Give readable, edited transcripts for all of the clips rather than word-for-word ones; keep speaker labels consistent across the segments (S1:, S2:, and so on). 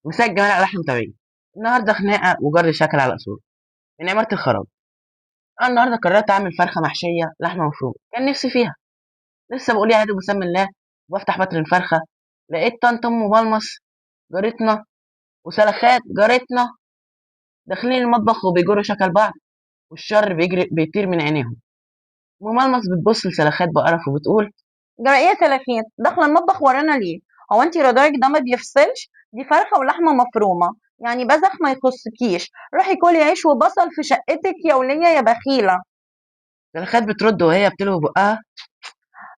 S1: مساء الجمال على أحلى متابعين. النهارده خناقة وجر شكل على أصول من عمارة الخراب. أنا النهارده قررت أعمل فرخة محشية لحمة مفرومة، كان نفسي فيها. لسه بقول يا هادي بسم الله وبفتح بطن الفرخة، لقيت طنط أم ملمس جارتنا وسلخات جارتنا داخلين المطبخ وبيجروا شكل بعض، والشر بيجري بيطير من عينيهم. أم ملمس بتبص لسلخات بقرف وبتقول:
S2: جرى ايه يا سلافين داخله المطبخ ورانا ليه؟ هو انت رادارك ده ما بيفصلش؟ دي فرخه ولحمه مفرومه، يعني بذخ ما يخصكيش. روحي كلي عيش وبصل في شقتك يا وليه يا بخيله.
S1: سلخات بترد وهي بتلوي بقها: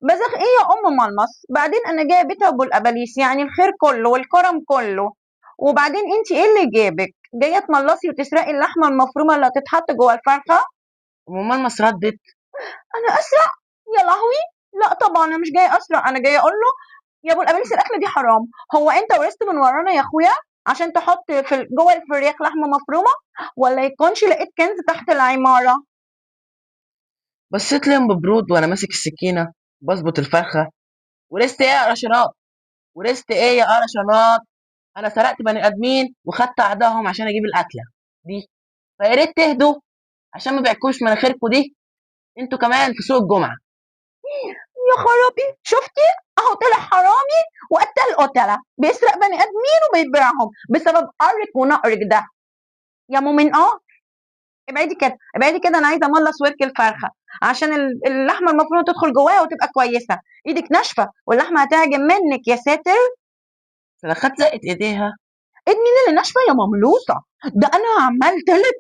S2: بذخ ايه يا ام ملمس؟ بعدين انا جايه بيت ابو الاباليس، يعني الخير كله والكرم كله. وبعدين انت ايه اللي جابك جايه تملصي وتسرقي اللحمه المفرومه اللي هتتحط جوه الفرخه؟
S1: أم ملمس ردت:
S2: انا اسرق؟ يا لهوي! لا طبعا انا مش جايه اسرق، انا جايه اقول له يا ابو القميص الاكله دي حرام. هو انت ورثت من ورانا يا اخويا عشان تحط في جوه الفريخ لحمه مفرومه؟ ولا يكونش لقيت كنز تحت العماره؟
S1: بصيت لهم ببرود وأنا ماسك السكينة بظبط الفرخة: ورثت إيه يا قرشنات؟ ورثت إيه يا قرشنات؟ انا سرقت بني ادمين وخدت اعضائهم عشان اجيب الاكله دي، فيا ريت تهدوا عشان ما بيعكوش مناخيركم دي انتوا كمان في سوق الجمعه.
S2: يا خرابي، شفتي؟ اهو طلع حرامي وقتل قتله بيسرق بني ادمين وبيبيعهم بسبب قرك ونقرك ده. يا مؤمن ابعدي كده ابعدي كده، انا عايزه املص ورك الفرخه عشان اللحمه المفرومه تدخل جواها وتبقى كويسه. ايدك ناشفه واللحمه هتعجن منك يا ساتر.
S1: فلخت زقت ايديها:
S2: ايد مين اللي ناشفه يا مملوسه؟ ده انا عملت لك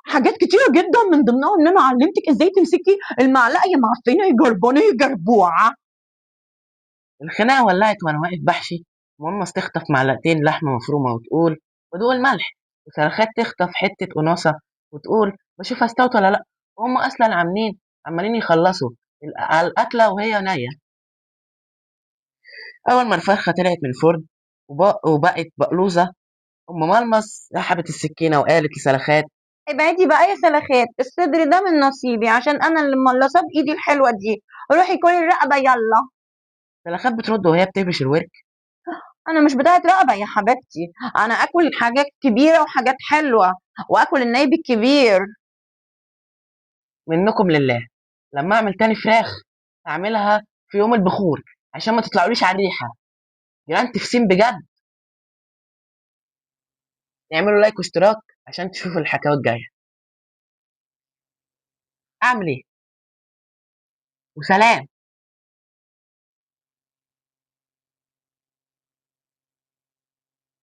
S2: حاجات كتيره جدا، من ضمنها ان انا علمتك ازاي تمسكي المعلقه يا معفنه يا جربانه يا جربوعه.
S1: الخناقه ولعت وانا واقف بحشي. ماما تخطف معلقتين لحمه مفرومه وتقول: ودوق الملح. وسلخات تخطف حته قناصه وتقول: بشوف استوت ولا لا. وهم اصلا عمالين يخلصوا على الاكله وهي نيه. اول ما الفرخه طلعت من الفرن وبقت بقلوزه، ام ملمس سحبت السكينه وقالت لسلخات:
S2: ابعدي بقى يا سلخات، الصدر ده من نصيبي عشان انا اللي ملصاه بايدي الحلوه دي. روحي كلي الرقبه يلا.
S1: سلخات بترد وهي بتهبش الورك:
S2: انا مش بتاعت رقبه يا حبيبتي، انا اكل حاجات كبيره وحاجات حلوه، واكل النايب الكبير.
S1: منكم لله، لما اعمل تاني فراخ هعملها في يوم البخور عشان ما تطلعوليش على الريحه. جيران تفسين بجد. اعملوا لايك واشتراك عشان تشوفوا الحكاوي الجايه. اعمل ايه؟ وسلام.